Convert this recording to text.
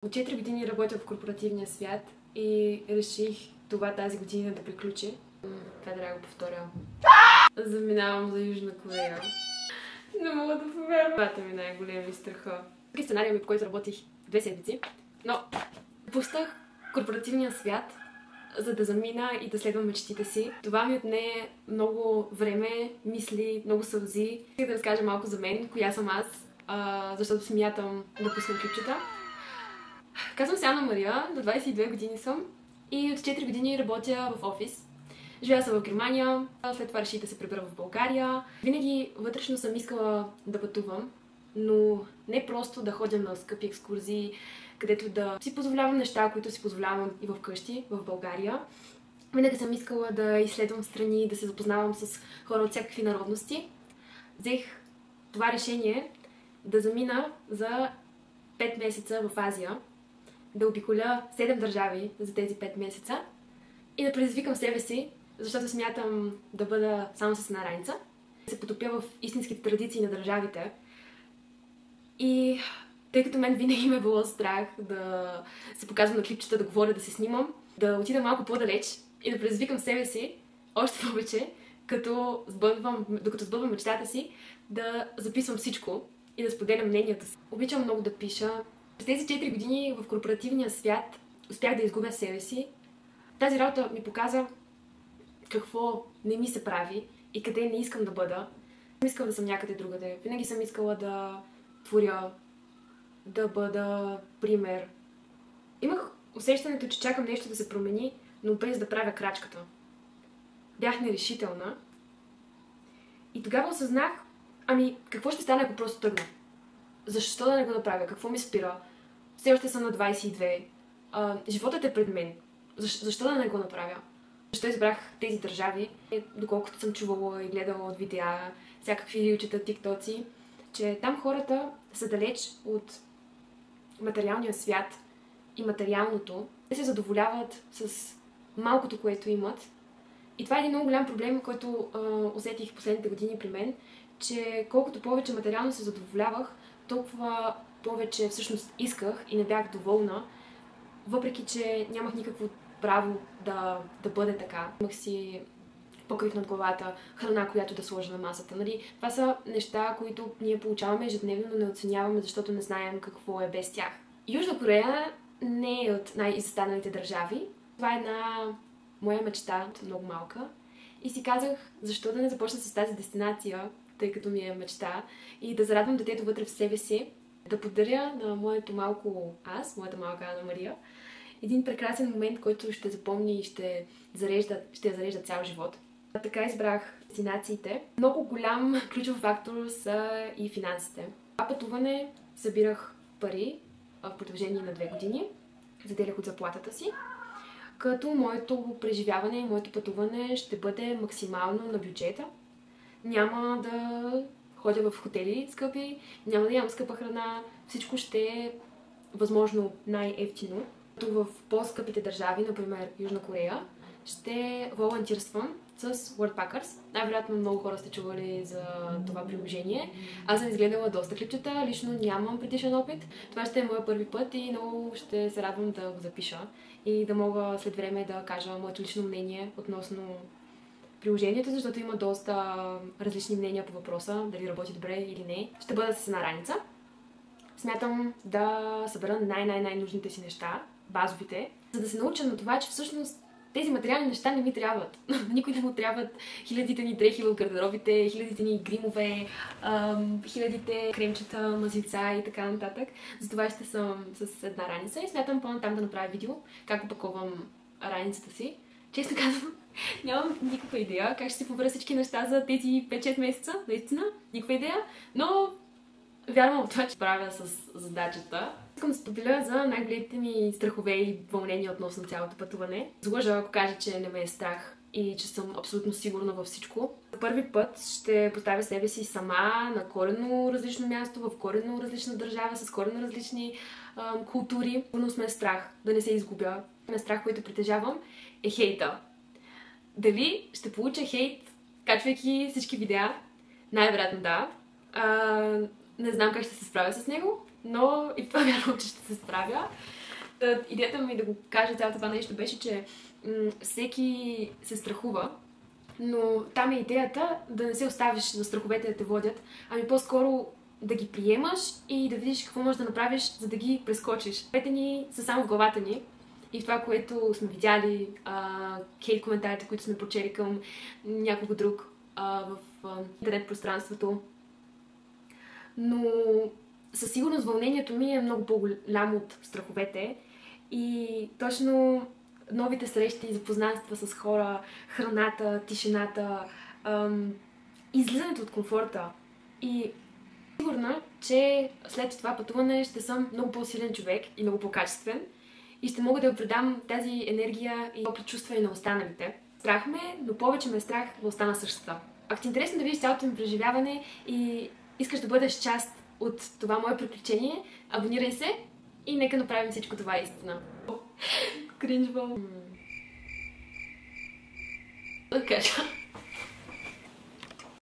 От 4 години работя в корпоративния свят и реших това тази година да приключи. Това трябва да го повторя. Заминавам за Южна Корея. Не мога да повярвам. Това ми най-големи страха. Такъв сценарий, по който работих 2 седмици, но пуснах корпоративния свят, за да замина и да следвам мечтите си. Това ми отне много време, мисли, много сълзи. Исках да разкажа малко за мен, коя съм аз, защото смятам да пусна клипчета. Казвам се Анна Мария, до 22 години съм и от 4 години работя в офис. Живея съм в Германия, след това реших да се прибера в България. Винаги вътрешно съм искала да пътувам, но не просто да ходя на скъпи екскурзии, където да си позволявам неща, които си позволявам и вкъщи, в България. Винаги съм искала да изследвам страни, да се запознавам с хора от всякакви народности. Взех това решение да замина за 5 месеца в Азия, да обиколя 7 държави за тези 5 месеца и да предизвикам себе си, защото смятам да бъда само с една раница, да се потопя в истинските традиции на държавите. И тъй като мен винаги ме е било страх да се показвам на клипчета, да говоря, да се снимам, да отида малко по-далеч и да предизвикам себе си още повече, докато сбъдвам мечтата си, да записвам всичко и да споделям мненията си. Обичам много да пиша. През тези 4 години в корпоративния свят успях да изгубя себе си. Тази работа ми показа какво не ми се прави и къде не искам да бъда. Не искам да съм някъде другаде. Винаги съм искала да творя, да бъда пример. Имах усещането, че чакам нещо да се промени, но без да правя крачката. Бях нерешителна. И тогава осъзнах, какво ще стане, ако просто тръгна? Защо да не го направя? Какво ми спира? Все още съм на 22. Животът е пред мен. Защо да не го направя? Защо избрах тези държави? Доколкото съм чувала и гледала от видеа, всякакви рилчета, тиктоци, че там хората са далеч от материалния свят и материалното. Те се задоволяват с малкото, което имат. И това е един много голям проблем, който усетих последните години при мен, че колкото повече материално се задоволявах, толкова повече всъщност исках и не бях доволна, въпреки че нямах никакво право да бъде така. Имах си покрив над главата, храна, която да сложа на масата. Това са неща, които ние получаваме ежедневно, но не оценяваме, защото не знаем какво е без тях. Южна Корея не е от най-изостаналите държави. Това е една моя мечта от много малка. И си казах, защо да не започна с тази дестинация, тъй като ми е мечта, и да зарадвам детето вътре в себе си, да подаря на моята малка Анна Мария, един прекрасен момент, който ще запомни и ще я зарежда цял живот. Така избрах дестинациите. Много голям ключов фактор са и финансите. Това пътуване събирах пари в продължение на 2 години, заделях от заплатата си, като моето преживяване и моето пътуване ще бъде максимално на бюджета. Няма да ходя в хотели скъпи, няма да ям скъпа храна, всичко ще е възможно най-евтино. В по-скъпите държави, например Южна Корея, ще волонтирствам с Worldpackers. Най-вероятно много хора сте чували за това приложение. Аз съм изгледала доста клипчета, лично нямам предишен опит. Това ще е моят първи път и много ще се радвам да го запиша и да мога след време да кажа моето лично мнение относно приложението, защото има доста различни мнения по въпроса, дали работи добре или не. Ще бъда с една раница. Смятам да събера най-нужните си неща, базовите, за да се науча на това, че всъщност тези материални неща не ми трябват. Никой не му трябват хилядите ни дрехи в гардеробите, хилядите ни гримове, хилядите кремчета, мазица и така нататък. Затова ще съм с една раница и смятам по-натам да направя видео как опаковам раницата си. Честно казвам, нямам никаква идея как ще си побера всички неща за тези 5-6 месеца, наистина, никаква идея, но вярвам в това, че правя с задачата. Искам да споделя за най-големите ми страхове и вълнения относно цялото пътуване. Злъжа, ако кажа, че не ме е страх и че съм абсолютно сигурна във всичко. За първи път ще поставя себе си сама на коренно различно място, в коренно различна държава, с коренно различни култури. Пълно сме страх да не се изгубя. Страх, който притежавам, е хейта. Дали ще получа хейт, качвайки всички видеа? Най-вероятно да. Не знам как ще се справя с него. но и в това вярвам, че ще се справя. Идеята ми да го кажа цялото това нещо беше, че всеки се страхува, но там е идеята да не се оставиш на страховете да те водят, ами по-скоро да ги приемаш и да видиш какво можеш да направиш, за да ги прескочиш. Страховете ни са само в главата ни и в това, което сме видяли, хейт коментарите, които сме прочели към някого друг в интернет пространството. Но със сигурност вълнението ми е много по-голямо от страховете и точно новите срещи, запознанства с хора, храната, тишината, излизането от комфорта. И сигурна, че след това пътуване ще съм много по-силен човек и много по-качествен и ще мога да предам тази енергия и топли чувства и на останалите. Страх ме, но повече ме е страх да остана същата. Ако ти е интересно да видиш цялото ми преживяване и искаш да бъдеш част от това мое приключение, абонирай се и нека направим всичко това истина. Кринжвам. Да кажа.